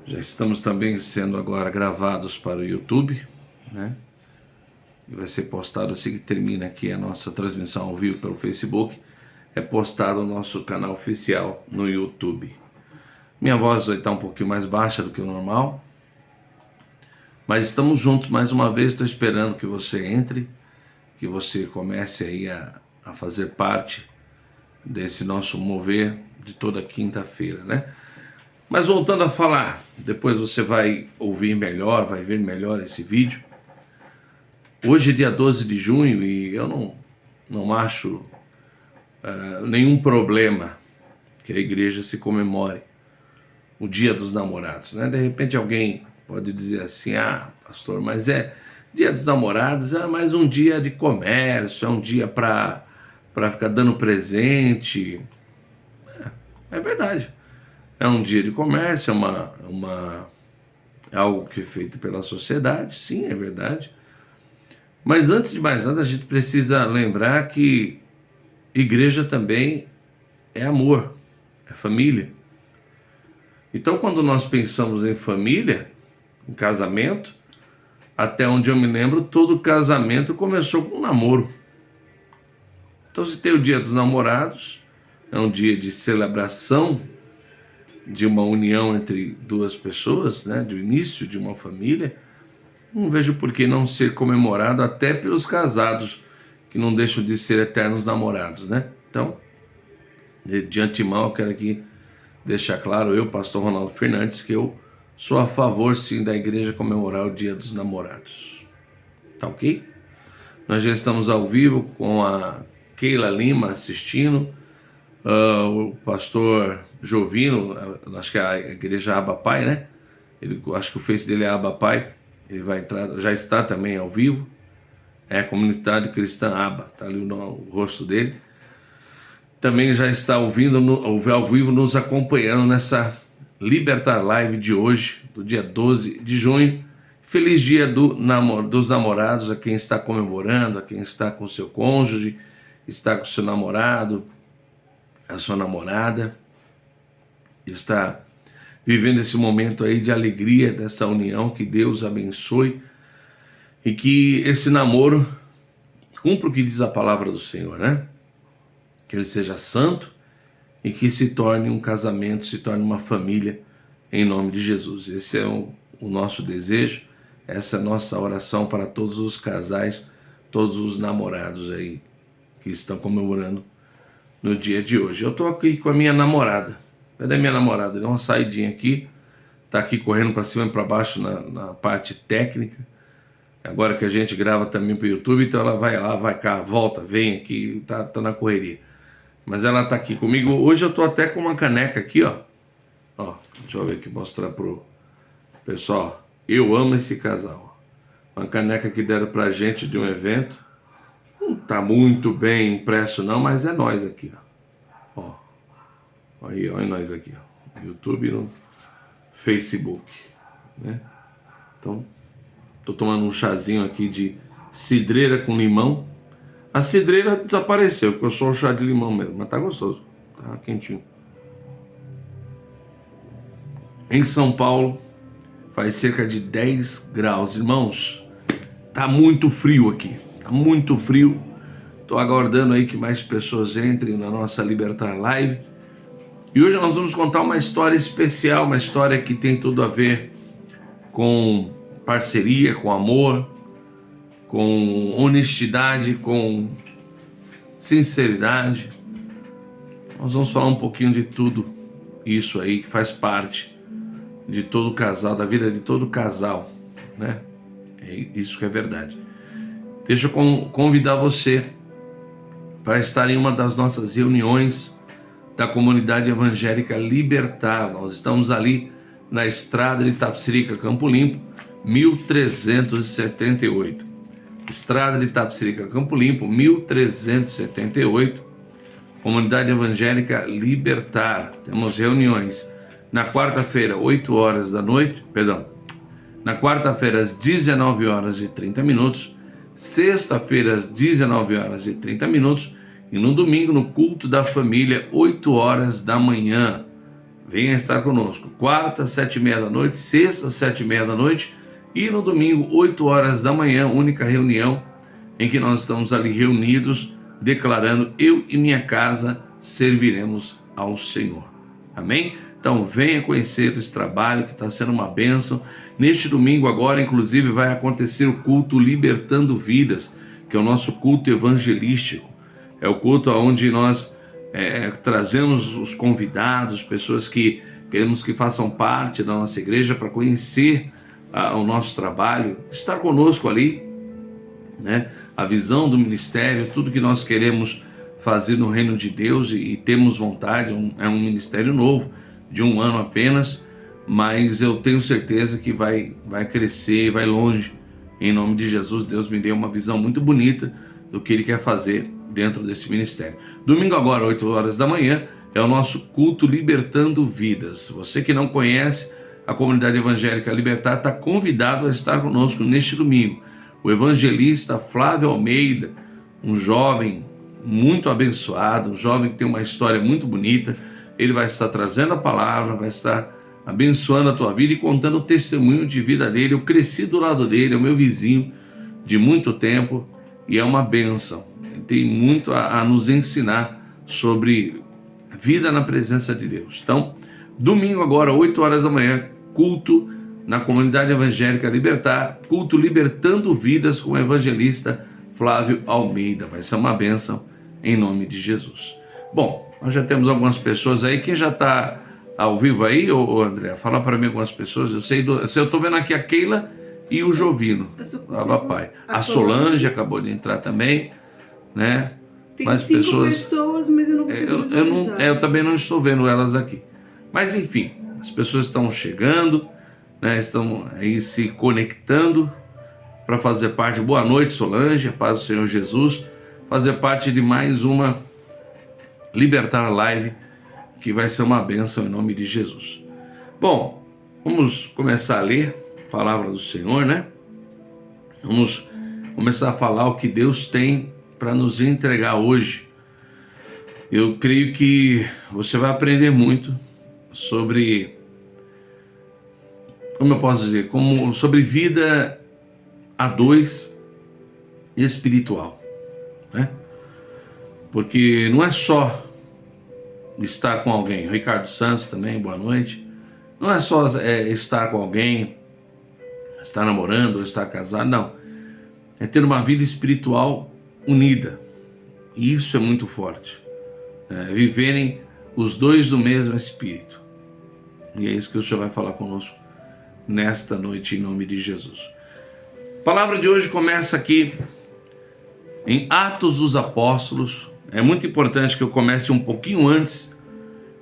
Já estamos também sendo agora gravados para o YouTube, né? E vai ser postado assim que termina aqui a nossa transmissão ao vivo pelo Facebook. É postado no nosso canal oficial no YouTube. Minha voz vai estar um pouquinho mais baixa do que o normal, mas estamos juntos mais uma vez. Estou esperando que você entre, que você comece aí a fazer parte desse nosso mover de toda quinta-feira, né? Mas voltando a falar, depois você vai ouvir melhor, vai ver melhor esse vídeo. Hoje é dia 12 de junho e eu não acho nenhum problema que a igreja se comemore o Dia dos Namorados, né? De repente alguém pode dizer assim: ah, pastor, mas é Dia dos Namorados, é mais um dia de comércio, é um dia para ficar dando presente. É verdade. É um dia de comércio, é algo que é feito pela sociedade, sim, é verdade. Mas antes de mais nada, a gente precisa lembrar que igreja também é amor, é família. Então, quando nós pensamos em família, em casamento, até onde eu me lembro, todo casamento começou com um namoro. Então, se tem o Dia dos Namorados, é um dia de celebração de uma união entre duas pessoas, né, do início de uma família. Não vejo por que não ser comemorado até pelos casados, que não deixam de ser eternos namorados, né? Então, de antemão, eu quero aqui deixar claro, eu, pastor Ronaldo Fernandes, que eu sou a favor, sim, da igreja comemorar o Dia dos Namorados. Tá ok? Nós já estamos ao vivo com a Keila Lima assistindo, o pastor Jovino, acho que é a igreja Abba Pai, né? Acho que o Face dele é Abba Pai. Ele vai entrar, já está também ao vivo. É a comunidade cristã Abba, tá ali o rosto dele. Também já está ouvindo ao vivo, nos acompanhando nessa Libertar Live de hoje, do dia 12 de junho. Feliz dia dos namorados, a quem está comemorando, a quem está com seu cônjuge, está com seu namorado, a sua namorada, está vivendo esse momento aí de alegria, dessa união. Que Deus abençoe e que esse namoro cumpra o que diz a palavra do Senhor, né? Que ele seja santo e que se torne um casamento, se torne uma família, em nome de Jesus. Esse é o nosso desejo, essa é a nossa oração para todos os casais, todos os namorados aí que estão comemorando no dia de hoje. Eu estou aqui com a minha namorada. Cadê a minha namorada? Deu uma saidinha aqui, tá aqui correndo para cima e para baixo na parte técnica. Agora que a gente grava também para o YouTube, então ela vai lá, vai cá, volta, vem aqui, tá na correria. Mas ela tá aqui comigo. Hoje eu tô até com uma caneca aqui, ó. Ó, deixa eu ver aqui, mostrar pro pessoal. Eu amo esse casal. Uma caneca que deram pra gente de um evento. Não tá muito bem impresso não, mas é nós aqui, ó. Ó, aí, olha nós aqui, ó. YouTube e no Facebook, né? Então, tô tomando um chazinho aqui de cidreira com limão. A cidreira desapareceu, porque eu sou um chá de limão mesmo, mas tá gostoso, tá quentinho. Em São Paulo, faz cerca de 10 graus, irmãos. Tá muito frio aqui, tá muito frio. Tô aguardando aí que mais pessoas entrem na nossa Libertar Live. E hoje nós vamos contar uma história especial, uma história que tem tudo a ver com parceria, com amor, com honestidade, com sinceridade. Nós vamos falar um pouquinho de tudo isso aí que faz parte de todo casal, da vida de todo casal, né? É isso que é verdade. Deixa eu convidar você para estar em uma das nossas reuniões da comunidade evangélica Libertar. Nós estamos ali na estrada de Itapecerica, Campo Limpo, 1378. Estrada de Itapecerica, Campo Limpo, 1378. Comunidade evangélica Libertar. Temos reuniões na quarta-feira, 8 horas da noite, na quarta-feira às 19 horas e 30 minutos, sexta-feira às 19 horas e 30 minutos e no domingo no culto da família, 8 horas da manhã. venha estar conosco. Quarta, 7h30 da noite, sexta, 7h30 da noite e no domingo, 8 horas da manhã, única reunião em que nós estamos ali reunidos, declarando: eu e minha casa serviremos ao Senhor. Amém? Então venha conhecer esse trabalho que está sendo uma bênção. Neste domingo agora, inclusive, vai acontecer o culto Libertando Vidas, que é o nosso culto evangelístico. É o culto onde nós trazemos os convidados, pessoas que queremos que façam parte da nossa igreja para conhecer o nosso trabalho, estar conosco ali, né? A visão do ministério, tudo que nós queremos fazer no reino de Deus e temos vontade. É um ministério novo, de 1 ano apenas, mas eu tenho certeza que vai crescer e vai longe. Em nome de Jesus, Deus me deu uma visão muito bonita do que Ele quer fazer dentro desse ministério. Domingo agora, 8 horas da manhã, é o nosso culto Libertando Vidas. Você que não conhece a comunidade evangélica Libertar, está convidado a estar conosco neste domingo. O evangelista Flávio Almeida, um jovem muito abençoado, um jovem que tem uma história muito bonita, ele vai estar trazendo a palavra, vai estar abençoando a tua vida e contando o testemunho de vida dele. Eu cresci do lado dele, é o meu vizinho de muito tempo e é uma bênção. Ele tem muito a nos ensinar sobre vida na presença de Deus. Então, domingo agora, 8 horas da manhã, culto na comunidade evangélica Libertar, culto Libertando Vidas com o evangelista Flávio Almeida. Vai ser uma bênção em nome de Jesus. Bom, nós já temos algumas pessoas aí. Quem já está ao vivo aí, ô André? Fala para mim algumas pessoas. Eu estou vendo aqui a Keila e o Jovino. Pai. A Solange acabou de entrar também, né? Tem mais 5 pessoas, mas eu não consigo visualizar. Eu também não estou vendo elas aqui. Mas enfim, as pessoas estão chegando, né? Estão aí se conectando para fazer parte. Boa noite, Solange, a paz do Senhor Jesus. Fazer parte de mais uma Libertar Live, que vai ser uma bênção em nome de Jesus. Bom, vamos começar a ler a palavra do Senhor, né? Vamos começar a falar o que Deus tem para nos entregar hoje. Eu creio que você vai aprender muito sobre, como eu posso dizer, sobre vida a dois espiritual, né? Porque não é só estar com alguém. O Ricardo Santos também, boa noite. Não é só estar com alguém, estar namorando ou estar casado, não. É ter uma vida espiritual unida. E isso é muito forte. Viverem os dois do mesmo Espírito. E é isso que o Senhor vai falar conosco nesta noite, em nome de Jesus. A palavra de hoje começa aqui em Atos dos Apóstolos. É muito importante que eu comece um pouquinho antes,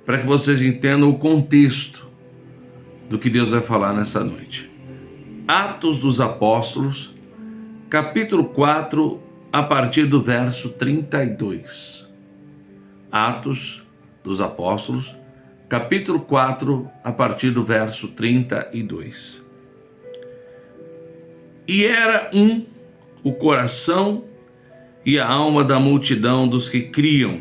para que vocês entendam o contexto do que Deus vai falar nessa noite. Atos dos Apóstolos, capítulo 4, a partir do verso 32. Atos dos Apóstolos, capítulo 4, a partir do verso 32. E era o coração e a alma da multidão dos que criam.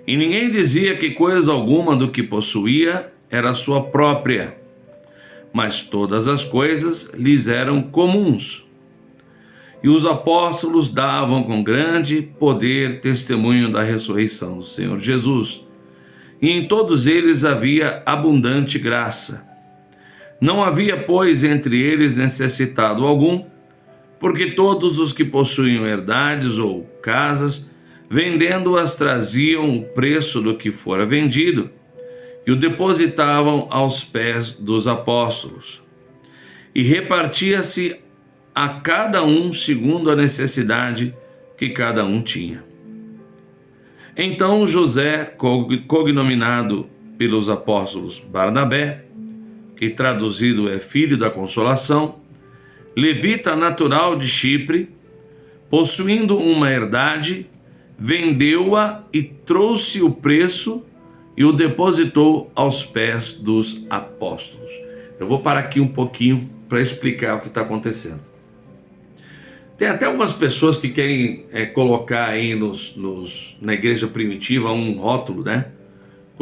E ninguém dizia que coisa alguma do que possuía era sua própria, mas todas as coisas lhes eram comuns. E os apóstolos davam com grande poder testemunho da ressurreição do Senhor Jesus. E em todos eles havia abundante graça. Não havia, pois, entre eles necessitado algum, porque todos os que possuíam herdades ou casas, vendendo-as, traziam o preço do que fora vendido e o depositavam aos pés dos apóstolos. E repartia-se a cada um segundo a necessidade que cada um tinha. Então José, cognominado pelos apóstolos Barnabé, que traduzido é filho da consolação, levita natural de Chipre, possuindo uma herdade, vendeu-a e trouxe o preço e o depositou aos pés dos apóstolos. Eu vou parar aqui um pouquinho para explicar o que está acontecendo. Tem até algumas pessoas que querem colocar aí na igreja primitiva um rótulo, né?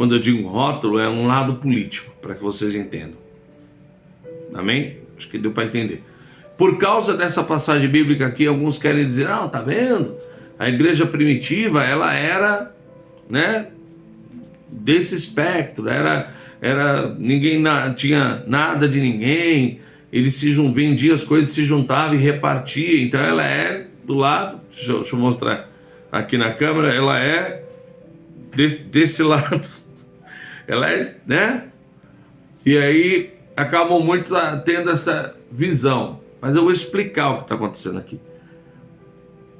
quando eu digo rótulo, é um lado político, para que vocês entendam. Amém? Acho que deu para entender. Por causa dessa passagem bíblica aqui, alguns querem dizer, não, tá vendo? A igreja primitiva, ela era, né, desse espectro, ninguém tinha nada de ninguém, eles vendiam as coisas, se juntavam e repartiam. Então ela é do lado, deixa eu mostrar aqui na câmera, ela é desse lado, ela é, né? E aí acabam muitos tendo essa visão, mas eu vou explicar o que está acontecendo aqui.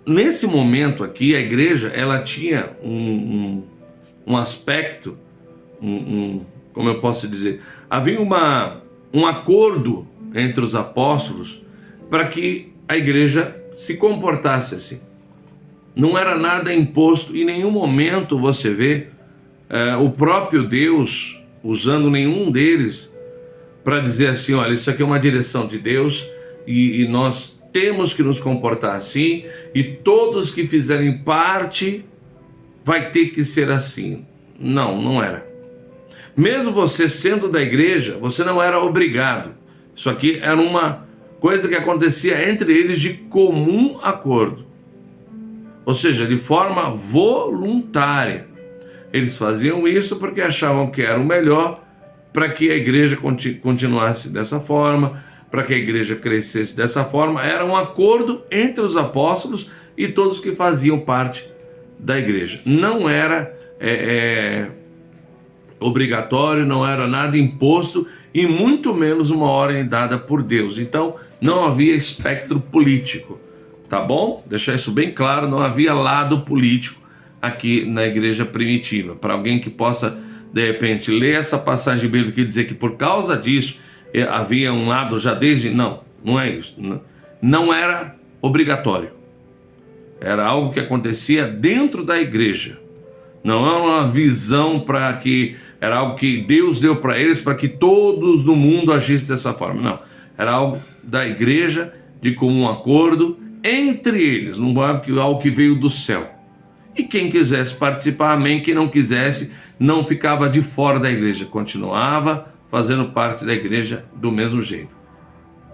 Nesse momento aqui, a igreja, ela tinha um aspecto, como eu posso dizer, havia um acordo entre os apóstolos para que a igreja se comportasse assim. Não era nada imposto, em nenhum momento você vê o próprio Deus usando nenhum deles para dizer assim, olha, isso aqui é uma direção de Deus e nós temos que nos comportar assim, e todos que fizerem parte vai ter que ser assim. Não era. Mesmo você sendo da igreja, você não era obrigado. Isso aqui era uma coisa que acontecia entre eles de comum acordo. Ou seja, de forma voluntária. Eles faziam isso porque achavam que era o melhor para que a igreja continuasse dessa forma, para que a igreja crescesse dessa forma. Era um acordo entre os apóstolos e todos que faziam parte da igreja. Não era obrigatório, não era nada imposto e muito menos uma ordem dada por Deus. Então não havia espectro político, tá bom? Deixar isso bem claro, não havia lado político aqui na igreja primitiva. Para alguém que possa de repente ler essa passagem bíblica e dizer que por causa disso havia um lado já desde... Não é isso. Não era obrigatório. Era algo que acontecia dentro da igreja. Não era uma visão para que... Era algo que Deus deu para eles para que todos no mundo agissem dessa forma. Não. Era algo da igreja, de comum acordo, entre eles. Não é algo que veio do céu. E quem quisesse participar, amém. Quem não quisesse, não ficava de fora da igreja. Continuava fazendo parte da igreja do mesmo jeito.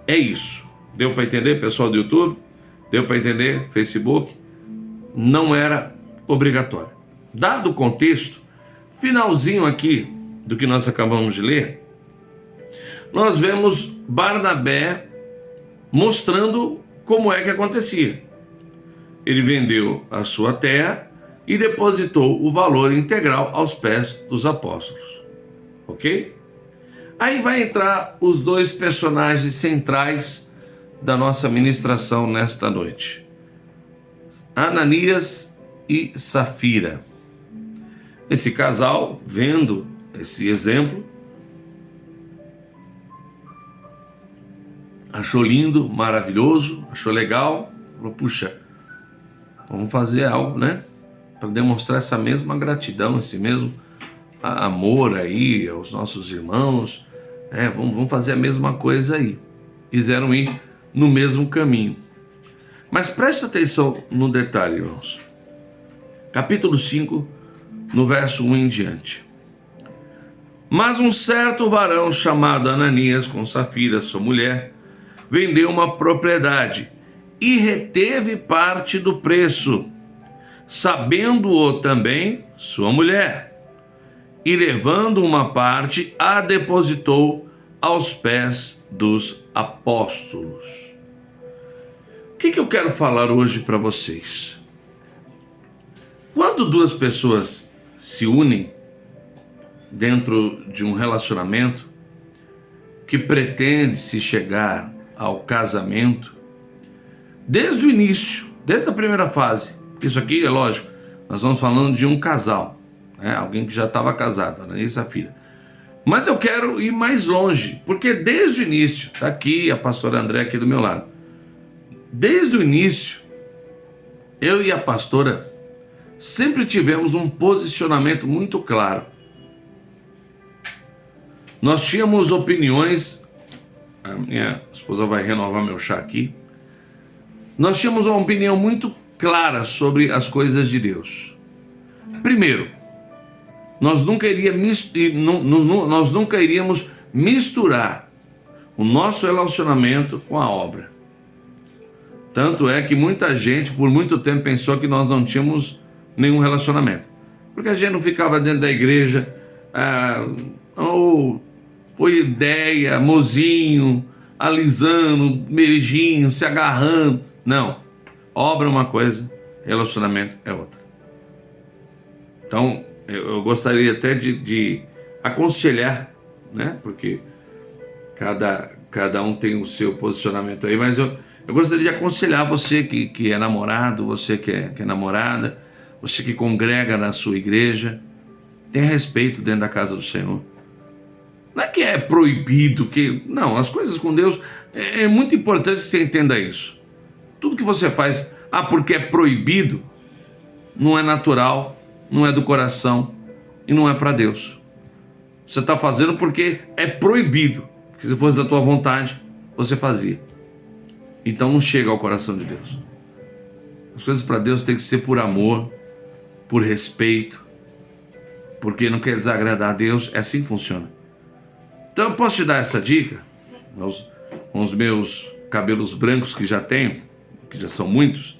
É isso. Deu para entender, pessoal do YouTube? Deu para entender, Facebook? Não era obrigatório. Dado o contexto, finalzinho aqui do que nós acabamos de ler, nós vemos Barnabé mostrando como é que acontecia. Ele vendeu a sua terra e depositou o valor integral aos pés dos apóstolos. Ok? Aí vai entrar os dois personagens centrais da nossa ministração nesta noite. Ananias e Safira. Esse casal, vendo esse exemplo, achou lindo, maravilhoso, achou legal, falou, puxa, vamos fazer algo, né? Para demonstrar essa mesma gratidão, esse mesmo amor aí aos nossos irmãos, vamos fazer a mesma coisa aí. Quiseram ir no mesmo caminho. Mas preste atenção no detalhe, irmãos. Capítulo 5, no verso 1 em diante. Mas um certo varão chamado Ananias, com Safira, sua mulher, vendeu uma propriedade e reteve parte do preço, sabendo-o também sua mulher, e levando uma parte, a depositou aos pés dos apóstolos. O que eu quero falar hoje para vocês? Quando duas pessoas se unem dentro de um relacionamento que pretende se chegar ao casamento, desde o início, desde a primeira fase, isso aqui é lógico, nós estamos falando de um casal, né? Alguém que já estava casado, Ananias e Safira. Mas eu quero ir mais longe, porque desde o início, está aqui a pastora André aqui do meu lado, desde o início, eu e a pastora sempre tivemos um posicionamento muito claro. Nós tínhamos opiniões, a minha esposa vai renovar meu chá aqui, nós tínhamos uma opinião muito clara sobre as coisas de Deus. Primeiro, nós nunca iríamos misturar o nosso relacionamento com a obra. Tanto é que muita gente por muito tempo pensou que nós não tínhamos nenhum relacionamento, porque a gente não ficava dentro da igreja ou ideia, mozinho, alisando, beijinho, se agarrando. Não, obra é uma coisa, relacionamento é outra. Então eu gostaria até de aconselhar, né? Porque cada um tem o seu posicionamento aí, mas eu gostaria de aconselhar você que é namorado, você que é namorada, você que congrega na sua igreja, tenha respeito dentro da casa do Senhor. Não é que é proibido, não, as coisas com Deus, é muito importante que você entenda isso. Tudo que você faz, porque é proibido, não é natural, não é do coração e não é para Deus. Você está fazendo porque é proibido, porque se fosse da tua vontade, você fazia. Então não chega ao coração de Deus. As coisas para Deus tem que ser por amor, por respeito, porque não quer desagradar a Deus, é assim que funciona. Então eu posso te dar essa dica, com os meus cabelos brancos que já tenho, que já são muitos,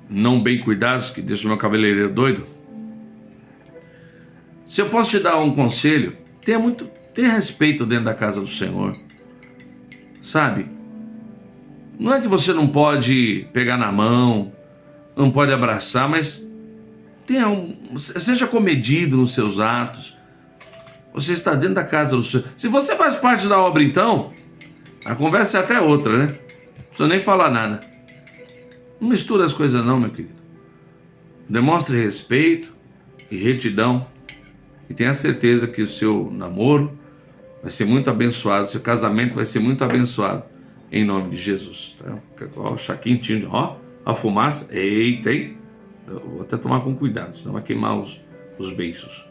não bem cuidados, que deixam meu cabeleireiro doido. Se eu posso te dar um conselho, tenha respeito dentro da casa do Senhor, sabe? Não é que você não pode pegar na mão, não pode abraçar, mas seja comedido nos seus atos. Você está dentro da casa do Senhor. Se você faz parte da obra, então, a conversa é até outra, né? Não precisa nem falar nada. Não mistura as coisas não, meu querido. Demonstre respeito e retidão e tenha certeza que o seu namoro vai ser muito abençoado, o seu casamento vai ser muito abençoado, em nome de Jesus. Ó, o chaquinho, ó, a fumaça, eita, hein? Eu vou até tomar com cuidado, senão vai queimar os beiços.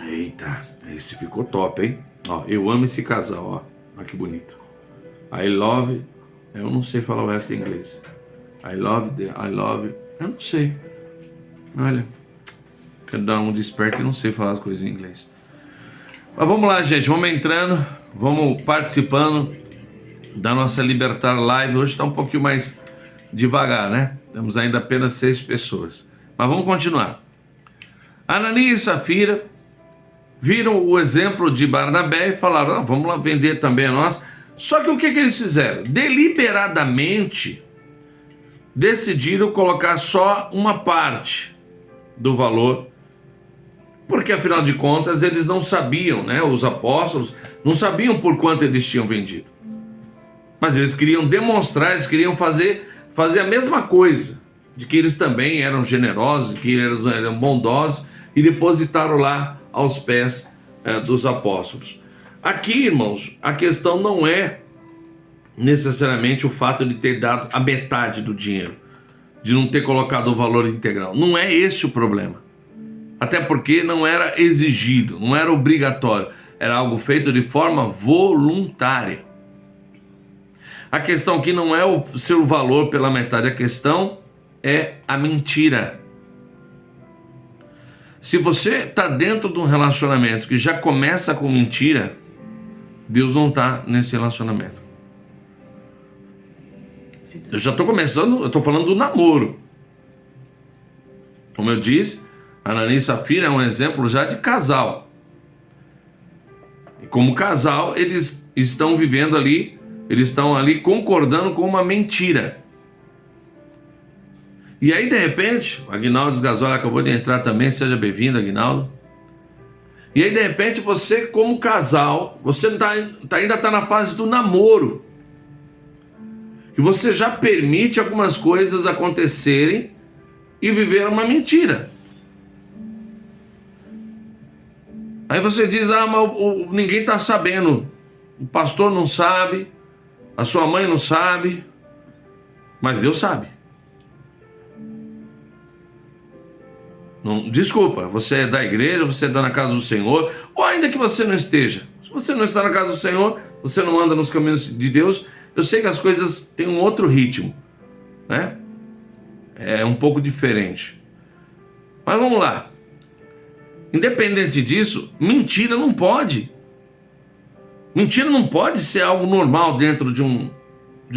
Eita, esse ficou top, hein? Ó, eu amo esse casal, ó. Olha que bonito. I love, eu não sei falar o resto em inglês. I love, eu não sei. Olha, cada um desperta e não sei falar as coisas em inglês. Mas vamos lá, gente, vamos entrando, vamos participando da nossa Libertar Live. Hoje está um pouquinho mais devagar, né? Temos ainda apenas 6 pessoas. Mas vamos continuar. Ananias e Safira viram o exemplo de Barnabé e falaram, vamos lá vender também a nós. Só que o que eles fizeram? Deliberadamente decidiram colocar só uma parte do valor, porque afinal de contas eles não sabiam, né? Os apóstolos não sabiam por quanto eles tinham vendido. Mas eles queriam demonstrar, eles queriam fazer a mesma coisa, de que eles também eram generosos, que eles eram bondosos, e depositaram lá aos pés dos apóstolos. Aqui, irmãos, a questão não é necessariamente o fato de ter dado a metade do dinheiro, de não ter colocado o valor integral. Não é esse o problema. Até porque não era exigido, não era obrigatório, era algo feito de forma voluntária. A questão aqui não é o seu valor pela metade, a questão é a mentira. Se você está dentro de um relacionamento que já começa com mentira, Deus não está nesse relacionamento. Eu já estou começando, eu estou falando do namoro. Como eu disse, Ananias e Safira é um exemplo já de casal. E como casal, eles estão vivendo ali, eles estão ali concordando com uma mentira. E aí, de repente, o Aguinaldo Gasoli acabou de entrar também, seja bem-vindo, Aguinaldo. E aí, de repente, você como casal, você ainda está na fase do namoro. E você já permite algumas coisas acontecerem e viver uma mentira. Aí você diz, mas ninguém está sabendo. O pastor não sabe, a sua mãe não sabe, mas Deus sabe. Não, desculpa, você é da igreja, você está na casa do Senhor, ou ainda que você não esteja. Se você não está na casa do Senhor, você não anda nos caminhos de Deus, eu sei que as coisas têm um outro ritmo, né? é um pouco diferente. Mas vamos lá. Independente disso, mentira não pode. Mentira não pode ser algo normal dentro de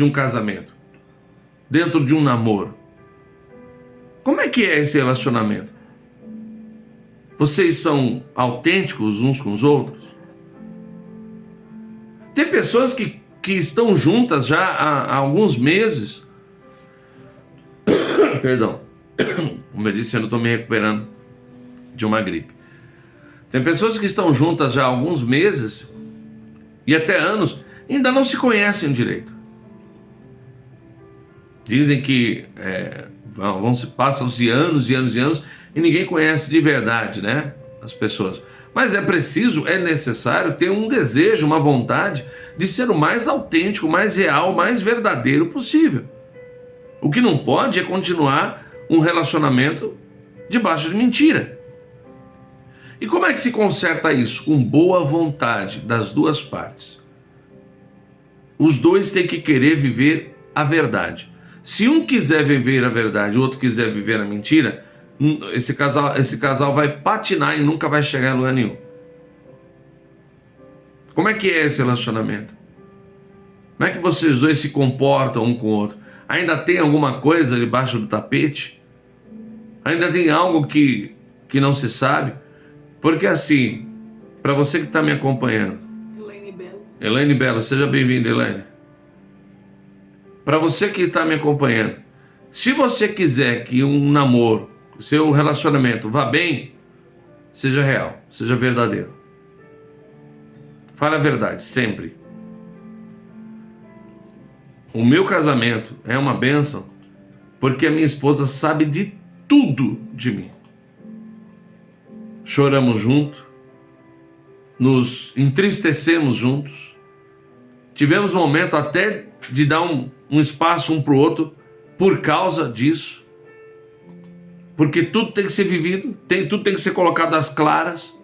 um casamento, dentro de um namoro. Como é que é esse relacionamento? Vocês são autênticos uns com os outros? Tem pessoas que estão juntas já há alguns meses. Perdão. Como eu disse, eu não estou me recuperando de uma gripe. Tem pessoas que estão juntas já há alguns meses e até anos e ainda não se conhecem direito. Dizem que passam-se anos e anos e anos e ninguém conhece de verdade, né, as pessoas. Mas é necessário ter um desejo, uma vontade de ser o mais autêntico, mais real, mais verdadeiro possível. O que não pode é continuar um relacionamento debaixo de mentira. E como é que se conserta isso? Com boa vontade das duas partes. Os dois têm que querer viver a verdade. Se um quiser viver a verdade e o outro quiser viver a mentira, esse casal vai patinar e nunca vai chegar em lugar nenhum. Como é que é esse relacionamento? Como é que vocês dois se comportam um com o outro? Ainda tem alguma coisa debaixo do tapete? Ainda tem algo que não se sabe? Porque assim, para você que está me acompanhando, Elaine Belo, seja bem-vinda, Elaine. Para você que está me acompanhando, se você quiser que um namoro, seu relacionamento vá bem, seja real, seja verdadeiro. Fale a verdade, sempre. O meu casamento é uma bênção porque a minha esposa sabe de tudo de mim. Choramos juntos, nos entristecemos juntos, tivemos um momento até de dar um espaço um para o outro por causa disso, porque tudo tem que ser vivido, tudo tem que ser colocado às claras.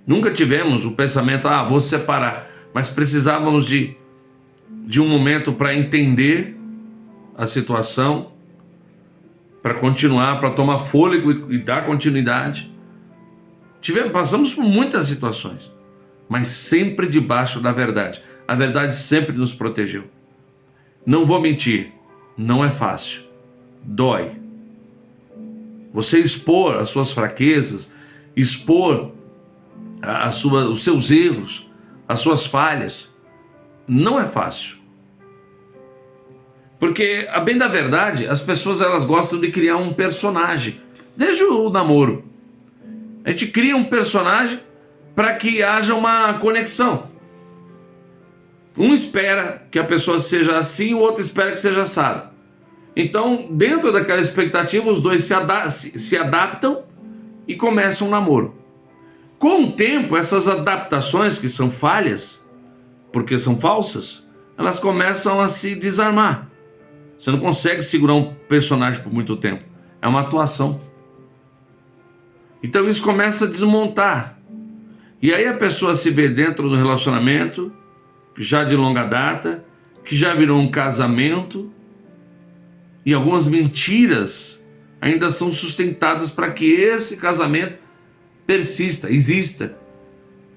Nunca tivemos o pensamento, vou separar, mas precisávamos de um momento para entender a situação, para continuar, para tomar fôlego e dar continuidade. Passamos por muitas situações, mas sempre debaixo da verdade. A verdade sempre nos protegeu. Não vou mentir, não é fácil, dói. Você expor as suas fraquezas, expor os seus erros, as suas falhas, não é fácil. Porque, a bem da verdade, as pessoas elas gostam de criar um personagem. Desde o namoro. A gente cria um personagem para que haja uma conexão. Um espera que a pessoa seja assim, o outro espera que seja assado. Então, dentro daquela expectativa, os dois se adaptam e começam um namoro. Com o tempo, essas adaptações que são falhas, porque são falsas, elas começam a se desarmar. Você não consegue segurar um personagem por muito tempo. É uma atuação. Então isso começa a desmontar. E aí a pessoa se vê dentro do relacionamento, já de longa data, que já virou um casamento, e algumas mentiras ainda são sustentadas para que esse casamento persista, exista.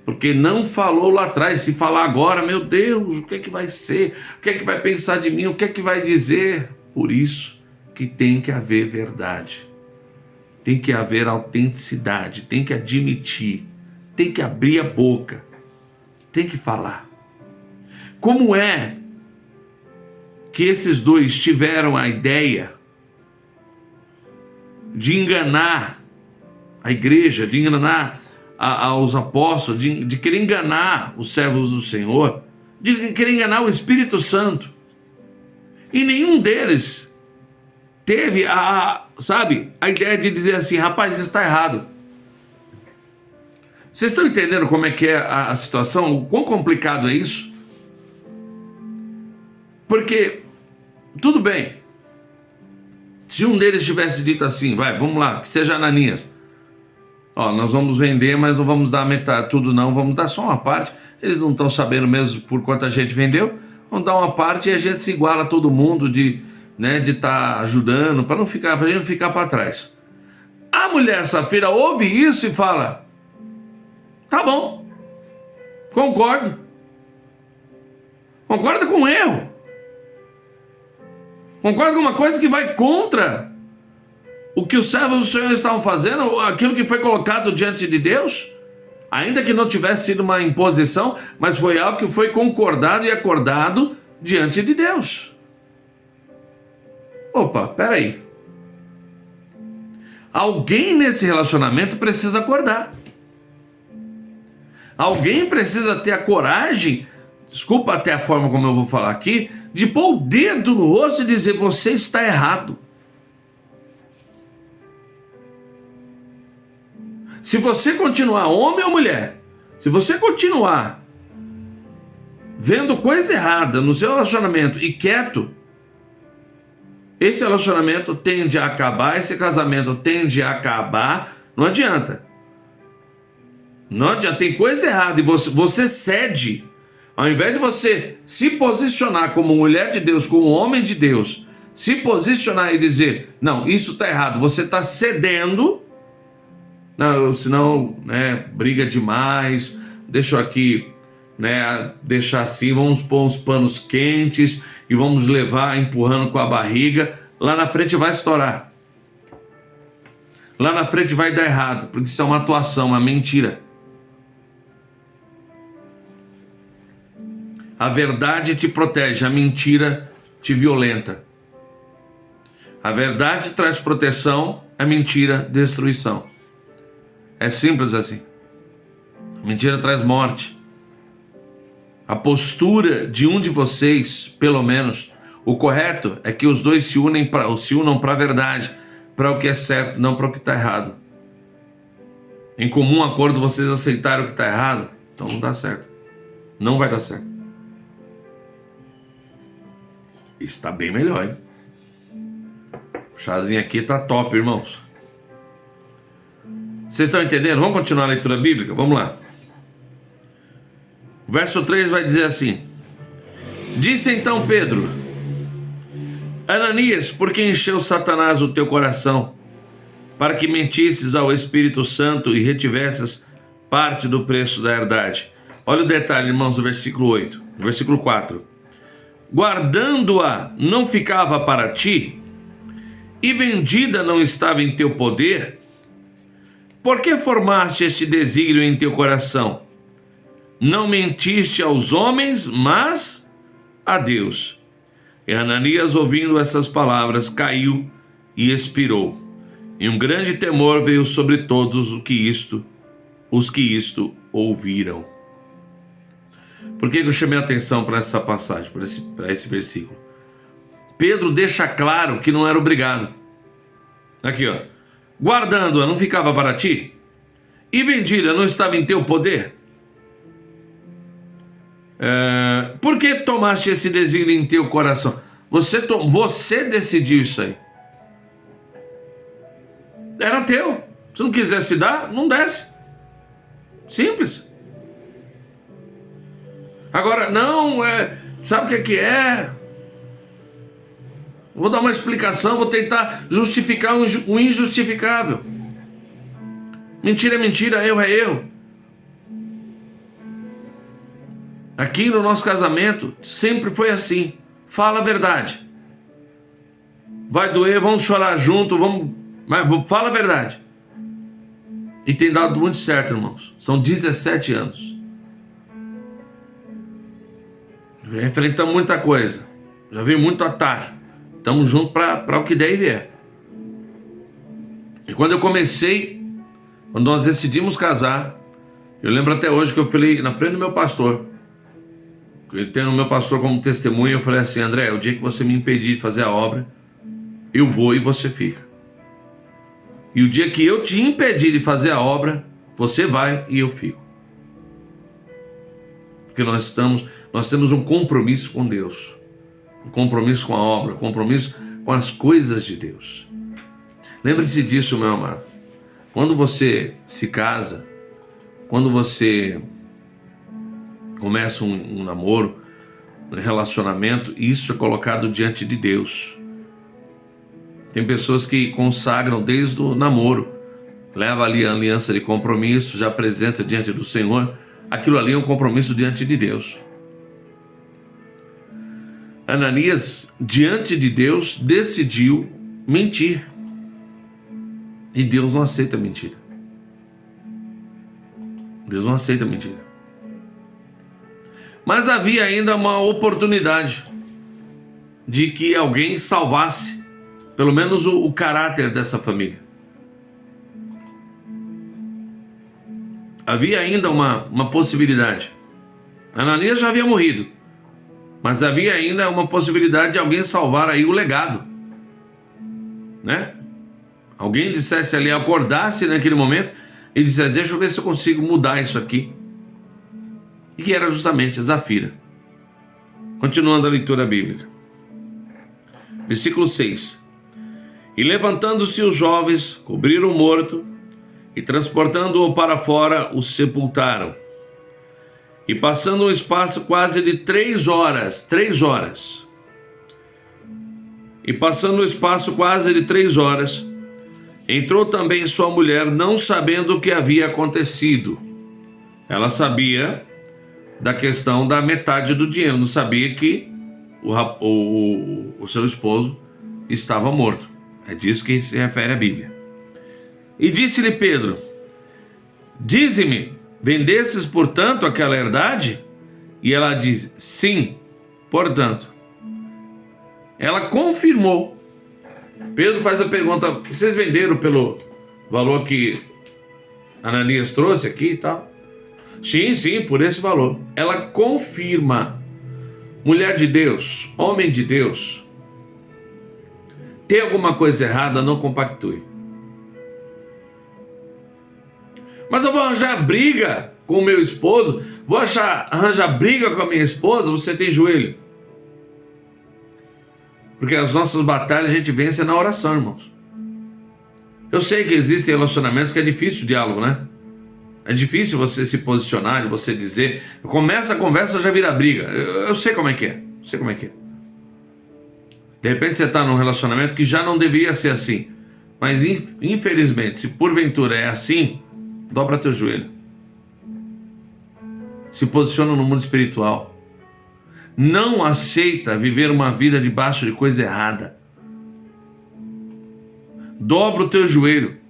Porque não falou lá atrás. Se falar agora, meu Deus, o que é que vai ser? O que é que vai pensar de mim? O que é que vai dizer? Por isso que tem que haver verdade. Tem que haver autenticidade. Tem que admitir. Tem que abrir a boca. Tem que falar. Como é que esses dois tiveram a ideia de enganar a igreja, de enganar aos apóstolos, de querer enganar os servos do Senhor, de querer enganar o Espírito Santo? E nenhum deles teve a ideia de dizer assim, rapaz, isso está errado. Vocês estão entendendo como é que é a situação? O quão complicado é isso? Porque, tudo bem, se um deles tivesse dito assim, vamos lá, que seja Ananias, nós vamos vender, mas não vamos dar metade, tudo não, vamos dar só uma parte. Eles não estão sabendo mesmo por quanto a gente vendeu, vamos dar uma parte e a gente se iguala todo mundo né, de estar ajudando, para a gente não ficar para trás. A mulher Safira ouve isso e fala: tá bom, concordo. Concorda com o erro. Concorda com uma coisa que vai contra o que os servos do Senhor estavam fazendo, aquilo que foi colocado diante de Deus, ainda que não tivesse sido uma imposição, mas foi algo que foi concordado e acordado diante de Deus. Opa, peraí. Alguém nesse relacionamento precisa acordar. Alguém precisa ter a coragem, desculpa até a forma como eu vou falar aqui, de pôr o dedo no rosto e dizer: você está errado. Se você continuar, homem ou mulher, se você continuar vendo coisa errada no seu relacionamento e quieto, esse relacionamento tende a acabar, esse casamento tende a acabar, não adianta. Não adianta, tem coisa errada e você cede. Ao invés de você se posicionar como mulher de Deus, como homem de Deus, se posicionar e dizer: não, isso está errado, você está cedendo. Não, senão, né, briga demais, deixa eu aqui, né, deixar assim, vamos pôr uns panos quentes e vamos levar empurrando com a barriga, lá na frente vai estourar. Lá na frente vai dar errado, porque isso é uma atuação, uma mentira. A verdade te protege, a mentira te violenta. A verdade traz proteção, a mentira destruição. É simples assim. A mentira traz morte. A postura de um de vocês, pelo menos, o correto é que os dois se unam para a verdade, para o que é certo, não para o que está errado. Em comum acordo vocês aceitaram o que está errado, então não dá certo. Não vai dar certo. Está bem melhor, hein? O chazinho aqui está top, irmãos. Vocês estão entendendo? Vamos continuar a leitura bíblica? Vamos lá. Verso 3 vai dizer assim: disse então Pedro: Ananias, por que encheu Satanás o teu coração, para que mentisses ao Espírito Santo e retivesses parte do preço da herdade? Olha o detalhe, irmãos, do versículo 8, versículo 4. Guardando-a não ficava para ti, e vendida não estava em teu poder? Por que formaste este desígnio em teu coração? Não mentiste aos homens, mas a Deus. E Ananias, ouvindo essas palavras, caiu e expirou. E um grande temor veio sobre todos os que isto ouviram. Por que eu chamei a atenção para essa passagem, para esse versículo? Pedro deixa claro que não era obrigado. Aqui, ó. Guardando-a não ficava para ti? E vendida não estava em teu poder? Por que tomaste esse desígnio em teu coração? Você decidiu isso aí. Era teu. Se não quisesse dar, não desse. Simples. Agora, não, sabe o que é? Vou dar uma explicação, vou tentar justificar o injustificável. Mentira é mentira, erro é erro. Aqui no nosso casamento sempre foi assim. Fala a verdade. Vai doer, vamos chorar junto, mas fala a verdade. E tem dado muito certo, irmãos. São 17 anos. Já enfrentamos muita coisa. Já vi muito ataque. Estamos juntos para o que der e vier. E quando nós decidimos casar, eu lembro até hoje que eu falei na frente do meu pastor, tendo o meu pastor como testemunha, eu falei assim: André, o dia que você me impedir de fazer a obra, eu vou e você fica. E o dia que eu te impedir de fazer a obra, você vai e eu fico. Porque nós temos um compromisso com Deus, um compromisso com a obra, um compromisso com as coisas de Deus. Lembre-se disso, meu amado. Quando você se casa, quando você começa um namoro, um relacionamento, isso é colocado diante de Deus. Tem pessoas que consagram desde o namoro, leva ali a aliança de compromisso, já apresenta diante do Senhor. Aquilo ali é um compromisso diante de Deus. Ananias, diante de Deus, decidiu mentir. E Deus não aceita mentira. Deus não aceita mentira. Mas havia ainda uma oportunidade de que alguém salvasse, pelo menos o caráter dessa família. Havia ainda uma possibilidade. Ananias já havia morrido, mas havia ainda uma possibilidade de alguém salvar aí o legado, né? Alguém dissesse ali, acordasse naquele momento e dissesse: deixa eu ver se eu consigo mudar isso aqui. E que era justamente Zafira. Continuando a leitura bíblica. Versículo 6. E levantando-se os jovens, cobriram o morto e transportando-o para fora, o sepultaram. E passando um espaço quase de 3 horas, e passando um espaço quase de 3 horas, entrou também sua mulher, não sabendo o que havia acontecido. Ela sabia da questão da metade do dinheiro, não sabia que o seu esposo estava morto. É disso que se refere a Bíblia. E disse-lhe Pedro: dize-me, vendestes portanto aquela herdade? E ela diz: sim, portanto. Ela confirmou. Pedro faz a pergunta: vocês venderam pelo valor que Ananias trouxe aqui e tal? Sim, por esse valor. Ela confirma. Mulher de Deus, homem de Deus, tem alguma coisa errada, não compactue. Mas eu vou arranjar briga com o meu esposo, vou arranjar briga com a minha esposa, você tem joelho. Porque as nossas batalhas a gente vence na oração, irmãos. Eu sei que existem relacionamentos que é difícil o diálogo, né? É difícil você se posicionar, de você dizer. Começa a conversa, já vira briga. Eu sei como é que é. De repente você está num relacionamento que já não deveria ser assim. Mas infelizmente, se porventura é assim, dobra teu joelho. Se posiciona no mundo espiritual. Não aceita viver uma vida debaixo de coisa errada. Dobra o teu joelho.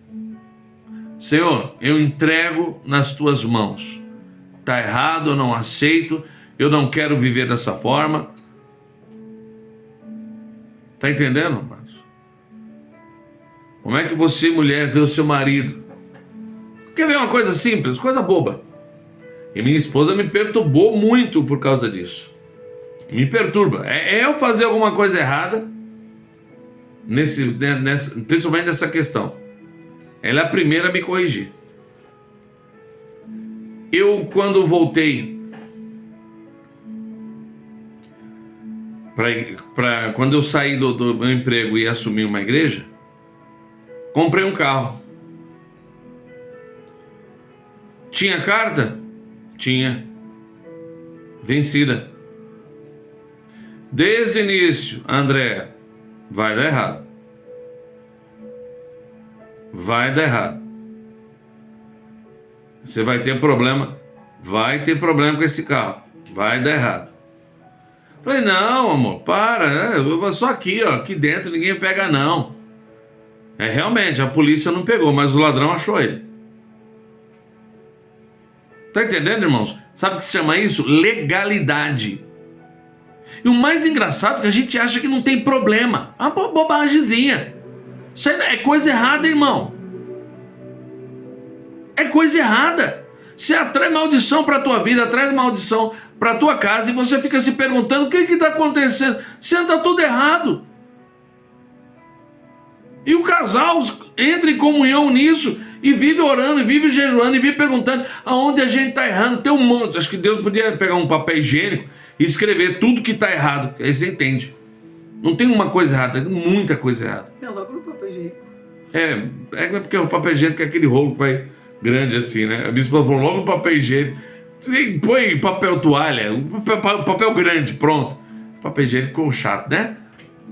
Senhor, eu entrego nas tuas mãos. Está errado, eu não aceito, eu não quero viver dessa forma. Está entendendo, irmãos? Como é que você, mulher, vê o seu marido? Quer ver uma coisa simples, coisa boba? E minha esposa me perturbou muito por causa disso. Me perturba. É eu fazer alguma coisa errada, principalmente nessa questão. Ela é a primeira a me corrigir. Eu, quando voltei quando eu saí do meu emprego e assumi uma igreja, comprei um carro. Tinha carta? Tinha. Vencida. Desde o início, André, vai dar errado. Vai dar errado. Você vai ter problema. Vai ter problema com esse carro. Vai dar errado. Falei: não, amor, para. Eu vou só aqui, ó. Aqui dentro ninguém pega, não. Realmente, a polícia não pegou, mas o ladrão achou ele. Tá entendendo, irmãos? Sabe o que se chama isso? Legalidade. E o mais engraçado é que a gente acha que não tem problema. Uma bobagemzinha. Isso aí é coisa errada, irmão. É coisa errada. Você atrai maldição para a tua vida, atrai maldição para a tua casa e você fica se perguntando o que está acontecendo. Você anda tudo errado. E o casal entra em comunhão nisso e vive orando, e vive jejuando, e vive perguntando aonde a gente está errando. Tem um monte. Acho que Deus podia pegar um papel higiênico e escrever tudo que está errado. Aí você entende. Não tem uma coisa errada, tem muita coisa errada. É logo no papel higiênico. É porque o papel higiênico é aquele rolo que vai grande assim, né? A bispa falou logo no papel higiênico. Você põe papel toalha, papel grande, pronto. O papel higiênico ficou chato, né?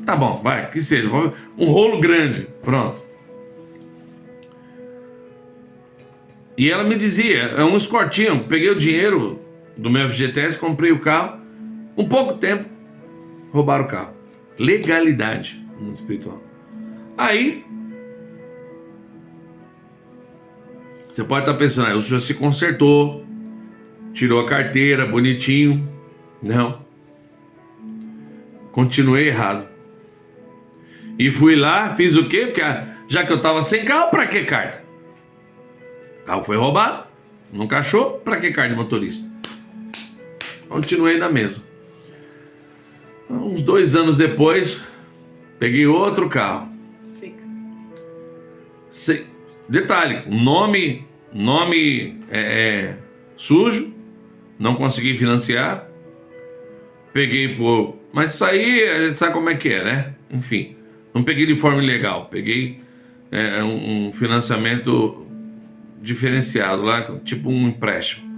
Tá bom, vai, que seja. Um rolo grande, pronto. E ela me dizia, é um escortinho, peguei o dinheiro do meu FGTS, comprei o carro, um pouco tempo, roubaram o carro. Legalidade no mundo espiritual. Aí, você pode estar pensando, o senhor se consertou, tirou a carteira, bonitinho. Não. Continuei errado. E fui lá, fiz o quê? Porque já que eu estava sem carro, para que carta? O carro foi roubado, nunca achou, para que carta de motorista? Continuei na mesma. Uns 2 anos depois, peguei outro carro. Detalhe, nome sujo, não consegui financiar. Peguei por... Mas isso aí, a gente sabe como é que é, né? Enfim, não peguei de forma ilegal. Peguei um financiamento diferenciado lá, tipo um empréstimo.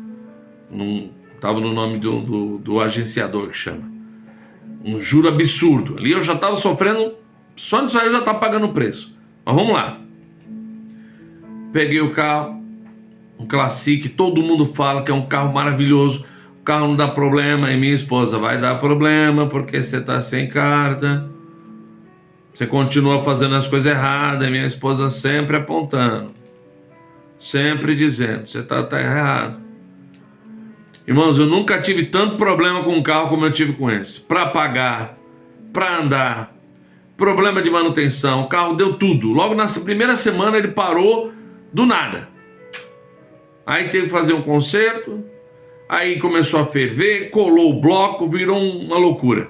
Estava no nome do agenciador que chama. Um juro absurdo. Ali eu já estava sofrendo, só nisso aí eu já estava pagando o preço. Mas vamos lá. Peguei o carro, um Classic, todo mundo fala que é um carro maravilhoso. O carro não dá problema, e minha esposa vai dar problema porque você está sem carta. Você continua fazendo as coisas erradas, e minha esposa sempre apontando. Sempre dizendo, você está errado. Irmãos, eu nunca tive tanto problema com um carro como eu tive com esse. Para pagar, para andar, problema de manutenção, o carro deu tudo. Logo na primeira semana ele parou do nada. Aí teve que fazer um conserto, aí começou a ferver, colou o bloco, virou uma loucura.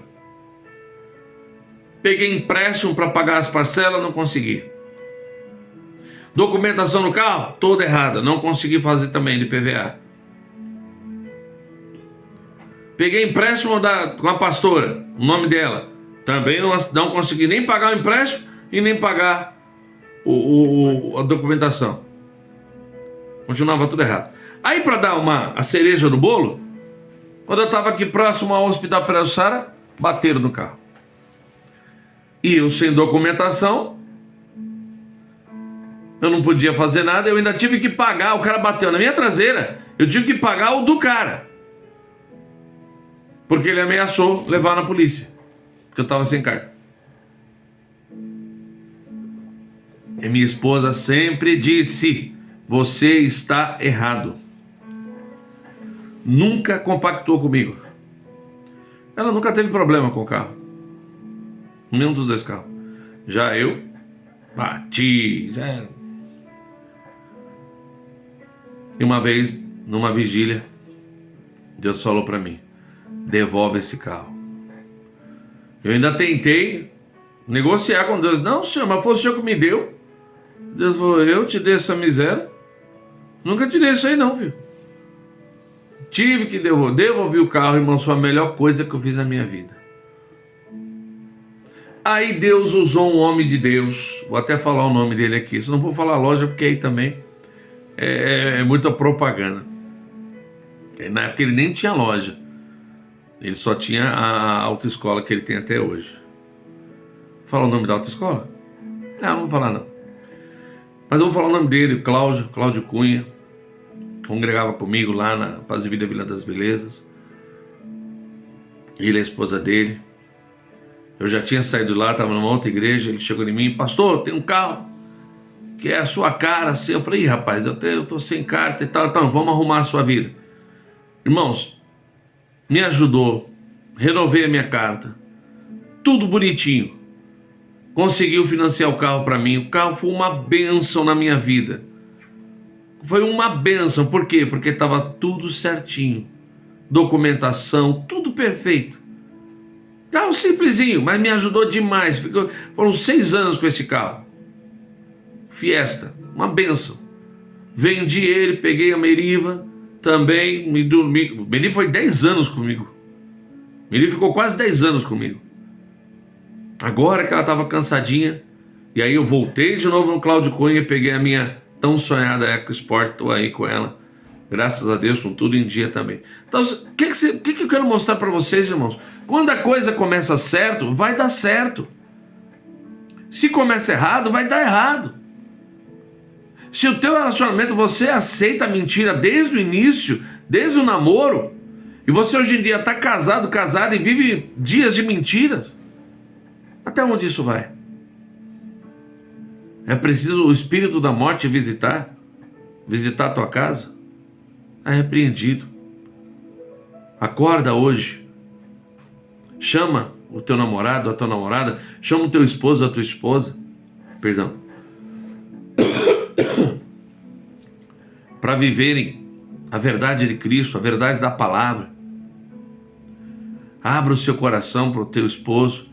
Peguei empréstimo para pagar as parcelas, não consegui. Documentação no carro, toda errada, não consegui fazer também de PVA. Peguei empréstimo com a pastora, o nome dela. Também não consegui nem pagar o empréstimo e nem pagar a documentação. Continuava tudo errado. Aí, para dar a cereja do bolo, quando eu estava aqui próximo ao Hospital Pereira Sara, bateram no carro. E eu sem documentação, eu não podia fazer nada, eu ainda tive que pagar, o cara bateu na minha traseira, eu tive que pagar o do cara. Porque ele ameaçou levar na polícia, porque eu estava sem carta. E minha esposa sempre disse, você está errado. Nunca compactou comigo. Ela nunca teve problema com o carro. Nenhum dos 2 carros. Já eu bati. E uma vez, numa vigília, Deus falou para mim, devolve esse carro. Eu ainda tentei negociar com Deus. Não, senhor, mas foi o senhor que me deu. Deus falou, eu te dei essa miséria. Nunca te dei isso aí não, filho. Tive que devolver o carro, irmão, foi a melhor coisa que eu fiz na minha vida. Aí Deus usou um homem de Deus, vou até falar o nome dele aqui, só não vou falar loja porque aí também é muita propaganda. Na época ele nem tinha loja, ele só tinha a autoescola que ele tem até hoje. Fala o nome da autoescola? Não vou falar não. Mas eu vou falar o nome dele, Cláudio Cunha, congregava comigo lá na Paz e Vida Vila das Belezas. Ele e a esposa dele. Eu já tinha saído lá, estava numa outra igreja, ele chegou em mim, pastor, tem um carro que é a sua cara, assim. Eu falei, rapaz, eu estou sem carta e tal, então vamos arrumar a sua vida. Irmãos, me ajudou, renovei a minha carta, tudo bonitinho. Conseguiu financiar o carro para mim, o carro foi uma bênção na minha vida. Foi uma bênção, por quê? Porque estava tudo certinho, documentação, tudo perfeito. Carro simplesinho, mas me ajudou demais. Foram 6 anos com esse carro. Fiesta, uma bênção. Vendi ele, peguei a Meriva, também me dormi. O Meriva foi 10 anos comigo. Meriva ficou quase 10 anos comigo. Agora que ela estava cansadinha, e aí eu voltei de novo no Cláudio Cunha, peguei a minha tão sonhada EcoSport, estou aí com ela. Graças a Deus, com tudo em dia também. Então, o que eu quero mostrar para vocês, irmãos? Quando a coisa começa certo, vai dar certo. Se começa errado, vai dar errado. Se o teu relacionamento, você aceita a mentira desde o início, desde o namoro, e você hoje em dia está casado e vive dias de mentiras, até onde isso vai? É preciso o espírito da morte visitar a tua casa? É repreendido. Acorda hoje. Chama o teu namorado, a tua namorada, chama o teu esposo, a tua esposa, perdão, para viverem a verdade de Cristo, a verdade da palavra. Abra o seu coração para o teu esposo.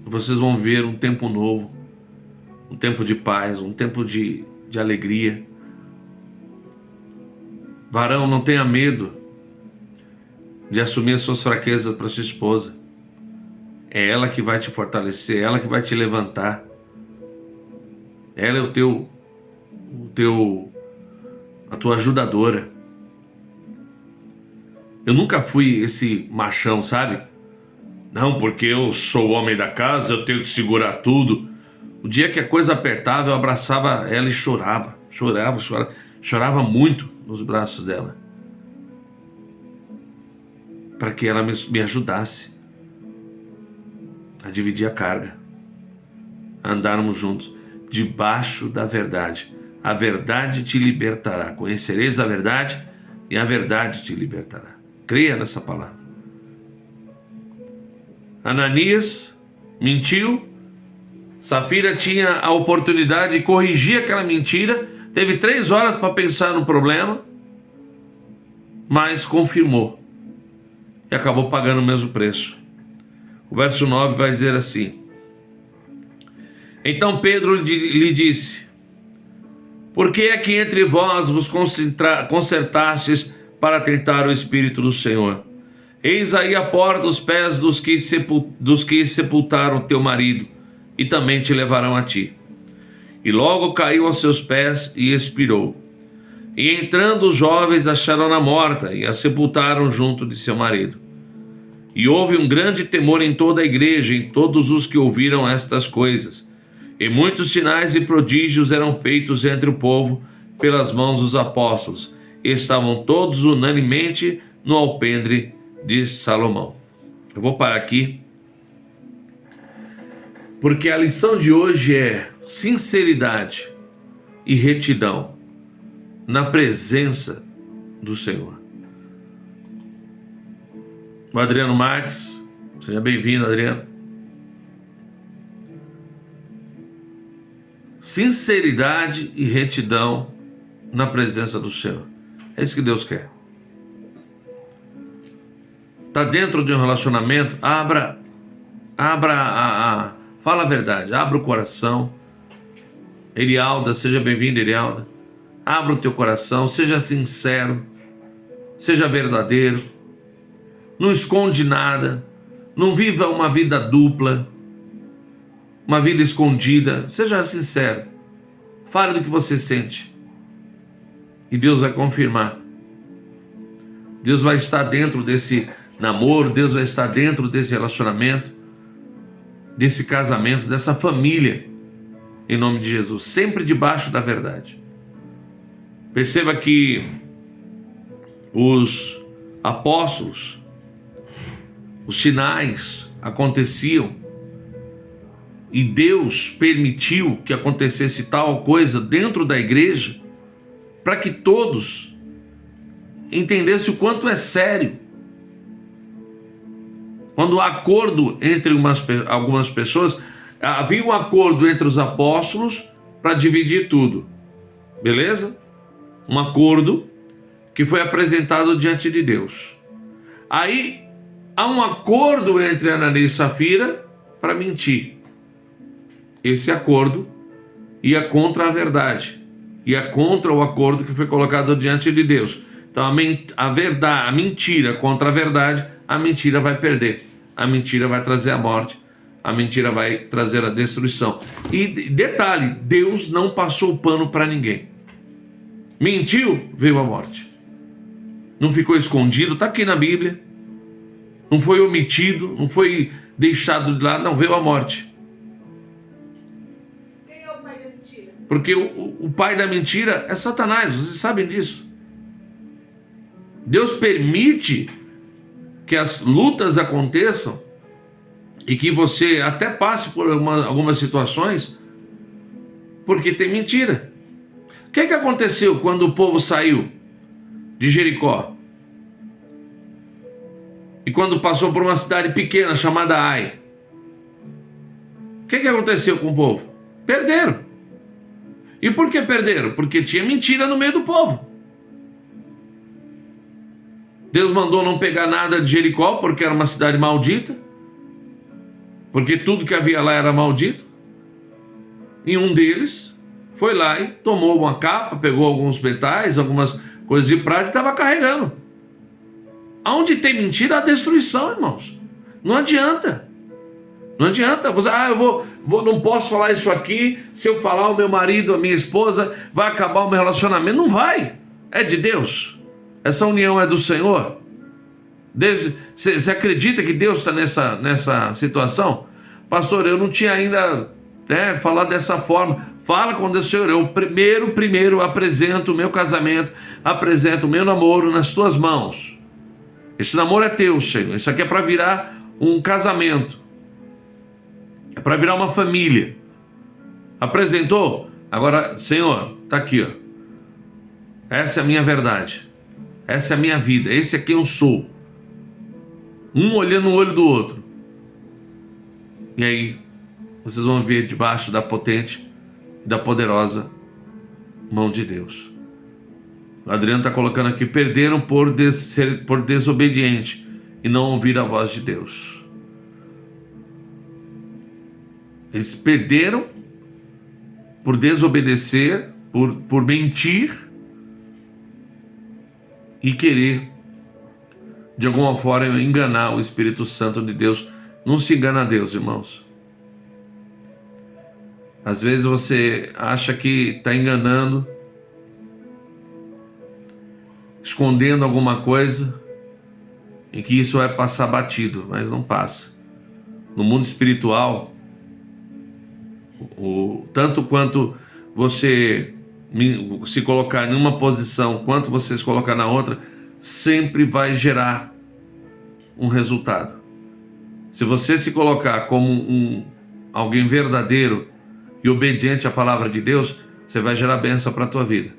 Vocês vão ver um tempo novo, um tempo de paz, um tempo de alegria. Varão, não tenha medo de assumir as suas fraquezas para sua esposa. É ela que vai te fortalecer, é ela que vai te levantar. Ela é a tua ajudadora. Eu nunca fui esse machão, sabe? Não, porque eu sou o homem da casa, eu tenho que segurar tudo. O dia que a coisa apertava, eu abraçava ela e chorava muito nos braços dela, para que ela me ajudasse a dividir a carga, a andarmos juntos debaixo da verdade. A verdade te libertará. Conhecereis a verdade e a verdade te libertará. Creia nessa palavra. Ananias mentiu. Safira tinha a oportunidade de corrigir aquela mentira. Teve 3 horas para pensar no problema, mas confirmou e acabou pagando o mesmo preço. O verso 9 vai dizer assim: então Pedro lhe disse: por que é que entre vós vos concertastes para tentar o Espírito do Senhor? Eis aí a porta os pés dos que sepultaram teu marido, e também te levarão a ti. E logo caiu aos seus pés e expirou. E entrando os jovens acharam-na morta e a sepultaram junto de seu marido. E houve um grande temor em toda a igreja, em todos os que ouviram estas coisas. E muitos sinais e prodígios eram feitos entre o povo pelas mãos dos apóstolos. E estavam todos unanimemente no alpendre de Salomão. Eu vou parar aqui, porque a lição de hoje é sinceridade e retidão na presença do Senhor. O Adriano Marques, seja bem-vindo, Adriano. Sinceridade e retidão na presença do Senhor. É isso que Deus quer. Está dentro de um relacionamento, fala a verdade, abra o coração. Erialda, seja bem-vinda, Erialda. Abra o teu coração, seja sincero, seja verdadeiro. Não esconde nada, não viva uma vida dupla, uma vida escondida. Seja sincero, fale do que você sente e Deus vai confirmar. Deus vai estar dentro desse namoro, Deus vai estar dentro desse relacionamento, desse casamento, dessa família, em nome de Jesus, sempre debaixo da verdade. Perceba que os apóstolos, os sinais aconteciam e Deus permitiu que acontecesse tal coisa dentro da igreja para que todos entendessem o quanto é sério. Quando há acordo entre algumas pessoas, havia um acordo entre os apóstolos para dividir tudo, beleza? Um acordo que foi apresentado diante de Deus. Aí há um acordo entre Ananias e Safira para mentir. Esse acordo ia contra a verdade, ia contra o acordo que foi colocado diante de Deus. Então a mentira contra a verdade, a mentira vai perder, a mentira vai trazer a morte, a mentira vai trazer a destruição. E detalhe, Deus não passou pano para ninguém. mentiu, veio a morte. Não ficou escondido, está aqui na Bíblia. Não foi omitido, não foi deixado de lado, não, veio a morte. Quem é o pai da mentira? Porque o pai da mentira é Satanás, vocês sabem disso. Deus permite que as lutas aconteçam e que você até passe por algumas situações, porque tem mentira. O que aconteceu quando o povo saiu de Jericó? E quando passou por uma cidade pequena chamada Ai? O que aconteceu com o povo? Perderam. E por que perderam? Porque tinha mentira no meio do povo. Deus mandou não pegar nada de Jericó, porque era uma cidade maldita, porque tudo que havia lá era maldito. E um deles foi lá e tomou uma capa, pegou alguns metais, algumas coisas de prata e estava carregando. Aonde tem mentira, há destruição, irmãos. Não adianta. Não adianta. Você, não posso falar isso aqui. Se eu falar, o meu marido, a minha esposa, vai acabar o meu relacionamento. Não vai. É de Deus. Essa união é do Senhor. Você acredita que Deus está nessa situação? Pastor, eu não tinha ainda falado dessa forma. Fala com Deus, Senhor. Eu primeiro apresento o meu casamento, apresento o meu namoro nas tuas mãos. Esse namoro é teu, Senhor. Isso aqui é para virar um casamento. É para virar uma família. Apresentou? Agora, Senhor, está aqui, ó. Essa é a minha verdade. Essa é a minha vida. Esse é quem eu sou. Um olhando no olho do outro. E aí, vocês vão ver debaixo da potente e da poderosa mão de Deus. O Adriano está colocando aqui: perderam por desobediente e não ouvir a voz de Deus. Eles perderam por desobedecer, por mentir e querer de alguma forma enganar o Espírito Santo de Deus. Não se engana a Deus, irmãos. Às vezes você acha que está enganando, escondendo alguma coisa, e que isso vai passar batido, mas não passa. No mundo espiritual, tanto quanto você se colocar em uma posição, quanto você se colocar na outra, sempre vai gerar um resultado. Se você se colocar como alguém verdadeiro e obediente à palavra de Deus, você vai gerar bênção para a tua vida.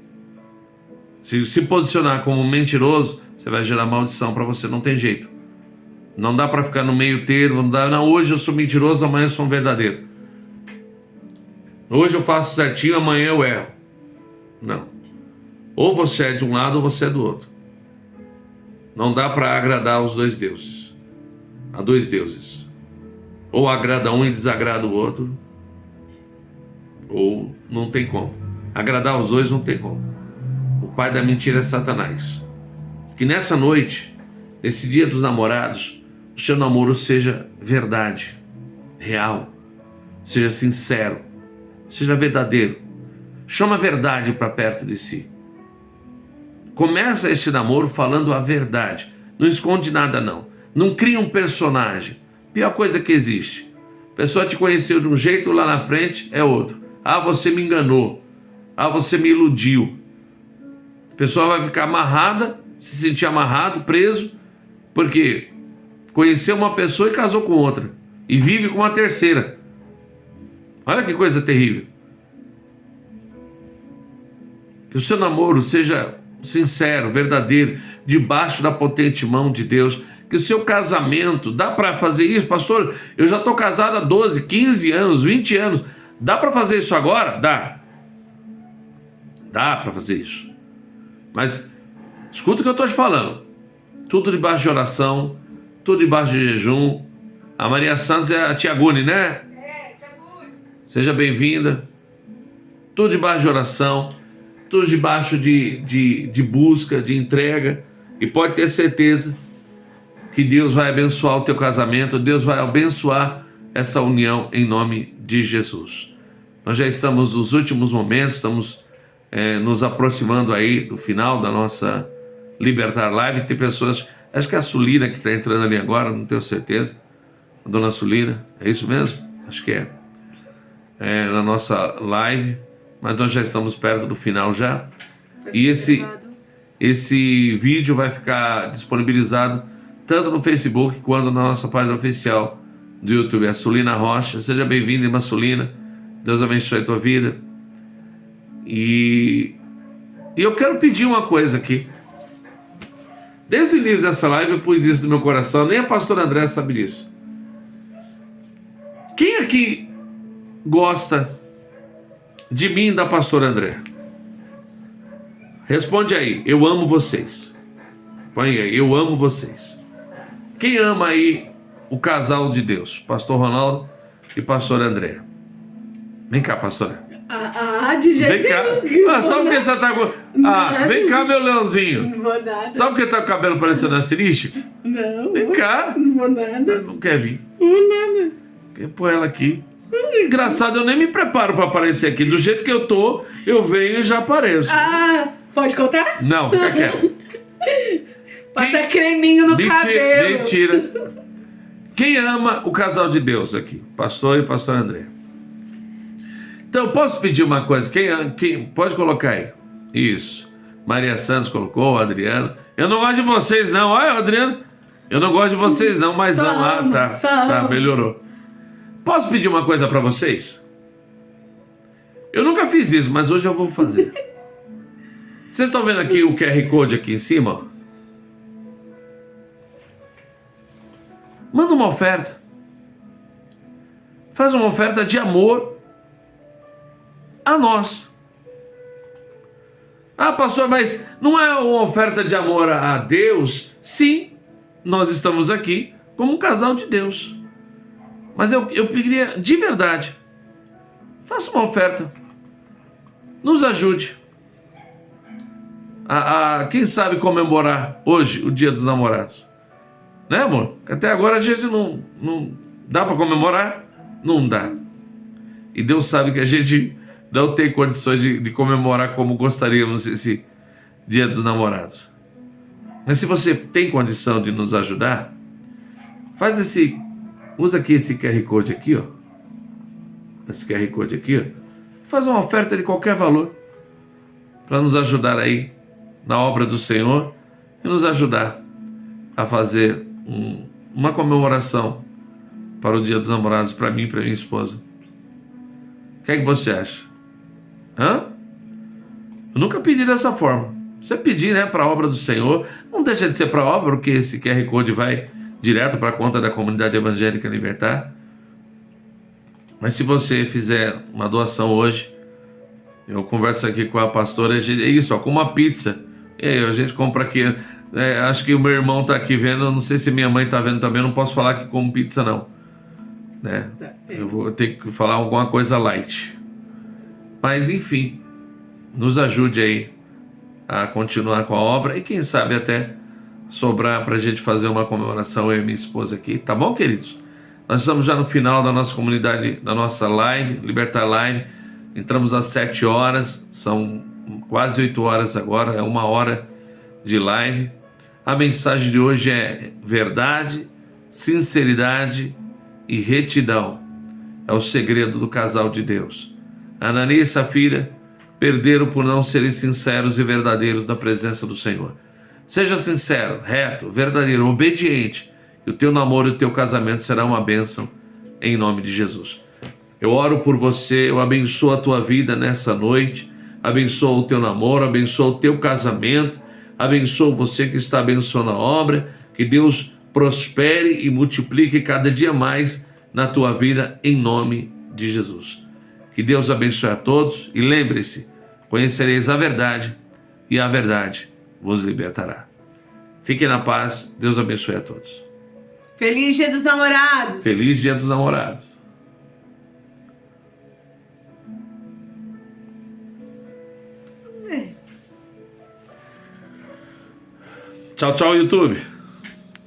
Se posicionar como mentiroso, você vai gerar maldição para você, não tem jeito. Não dá para ficar no meio termo, não, hoje eu sou mentiroso, amanhã eu sou um verdadeiro. Hoje eu faço certinho, amanhã eu erro. Não. Ou você é de um lado ou você é do outro. Não dá para agradar os dois deuses. Há dois deuses. Ou agrada um e desagrada o outro, ou não tem como. Agradar os dois não tem como. O pai da mentira é Satanás. Que nessa noite, nesse dia dos namorados, o seu namoro seja verdade, real, seja sincero, seja verdadeiro. Chama a verdade para perto de si. Começa esse namoro falando a verdade. Não esconde nada, não. Não cria um personagem. Pior coisa que existe. A pessoa te conheceu de um jeito, lá na frente é outro. Ah, você me enganou. Ah, você me iludiu. A pessoa vai ficar amarrada, se sentir amarrado, preso, porque conheceu uma pessoa e casou com outra. E vive com uma terceira. Olha que coisa terrível. Que o seu namoro seja sincero, verdadeiro, debaixo da potente mão de Deus. Que o seu casamento, dá para fazer isso? Pastor, eu já estou casado há 12, 15 anos, 20 anos. Dá para fazer isso agora? Dá. Dá para fazer isso. Mas escuta o que eu estou te falando. Tudo debaixo de oração, tudo debaixo de jejum. A Maria Santos é a tia Gune, né? É, tia Gune. Seja bem-vinda. Tudo debaixo de oração, tudo debaixo de busca, de entrega. E pode ter certeza que Deus vai abençoar o teu casamento, Deus vai abençoar essa união em nome de Jesus. Nós já estamos nos últimos momentos, estamos nos aproximando aí do final da nossa Libertar Live. Tem pessoas, acho que é a Sulina que está entrando ali agora, não tenho certeza. A dona Sulina, é isso mesmo? Acho que é. Na nossa live, mas nós já estamos perto do final já. E esse vídeo vai ficar disponibilizado tanto no Facebook quanto na nossa página oficial do YouTube, a Sulina Rocha. Seja bem-vinda, irmã Sulina. Deus abençoe a tua vida. E eu quero pedir uma coisa aqui. Desde o início dessa live eu pus isso no meu coração, nem a pastora André sabe disso. Quem aqui gosta de mim e da pastora André? Responde aí, eu amo vocês. Põe aí, eu amo vocês. Quem ama aí o casal de Deus? Pastor Ronaldo e pastor André. Vem cá, pastora. De jeito vem cá. Sabe o que você tá com... vem cá, meu leãozinho. Não vou nada. Sabe o que tá com o cabelo parecendo asterístico? Não. Vem cá. Não vou nada. Não quer vir. Não vou nada. Quer pôr ela aqui. Engraçado, eu nem me preparo para aparecer aqui. Do jeito que eu tô, eu venho e já apareço. Pode contar? Não, fica quieto. Passa creminho no cabelo. Mentira. Quem ama o casal de Deus aqui? Pastor e pastor André. Então, eu posso pedir uma coisa? Quem pode colocar aí? Isso. Maria Santos colocou, Adriano. Eu não gosto de vocês, não. Olha, Adriano. Eu não gosto de vocês, não, mas não. Tá, melhorou. Posso pedir uma coisa para vocês? Eu nunca fiz isso, mas hoje eu vou fazer. Vocês estão vendo aqui o QR Code aqui em cima? Ó? Manda uma oferta. Faz uma oferta de amor a nós. Pastor, mas não é uma oferta de amor a Deus? Sim, nós estamos aqui como um casal de Deus. Mas eu pediria de verdade, faça uma oferta, nos ajude a quem sabe comemorar hoje o Dia dos Namorados, né, amor? Até agora a gente não dá para comemorar, não dá, e Deus sabe que a gente não tem condições de comemorar como gostaríamos esse Dia dos Namorados. Mas se você tem condição de nos ajudar, usa aqui esse QR Code aqui, ó. Esse QR Code aqui, ó. Faz uma oferta de qualquer valor para nos ajudar aí na obra do Senhor e nos ajudar a fazer uma comemoração para o Dia dos Namorados para mim e para minha esposa. O que é que você acha? Eu nunca pedi dessa forma. Você pedir, né, para a obra do Senhor, não deixa de ser para a obra, porque esse QR Code vai direto para a conta da Comunidade Evangélica Libertar. Mas se você fizer uma doação hoje, eu converso aqui com a pastora, é isso, ó, com uma pizza. E aí, a gente compra aqui. Acho que o meu irmão está aqui vendo, não sei se minha mãe está vendo também, eu não posso falar que como pizza não. Né? Eu vou ter que falar alguma coisa light. Mas enfim, nos ajude aí a continuar com a obra e quem sabe até sobrar para a gente fazer uma comemoração, eu e minha esposa aqui, tá bom, queridos? Nós estamos já no final da nossa comunidade, da nossa live, Libertar Live. Entramos às 7 horas, são quase 8 horas agora, é 1 hora de live. A mensagem de hoje é verdade, sinceridade e retidão. É o segredo do casal de Deus. Ananias e Safira perderam por não serem sinceros e verdadeiros na presença do Senhor. Seja sincero, reto, verdadeiro, obediente, e o teu namoro e o teu casamento será uma bênção em nome de Jesus. Eu oro por você, eu abençoo a tua vida nessa noite, abençoo o teu namoro, abençoo o teu casamento, abençoo você que está abençoando a obra, que Deus prospere e multiplique cada dia mais na tua vida em nome de Jesus. Que Deus abençoe a todos e lembre-se, conhecereis a verdade e a verdade vos libertará. Fiquem na paz, Deus abençoe a todos. Feliz Dia dos Namorados! Feliz Dia dos Namorados! Tchau, tchau, YouTube!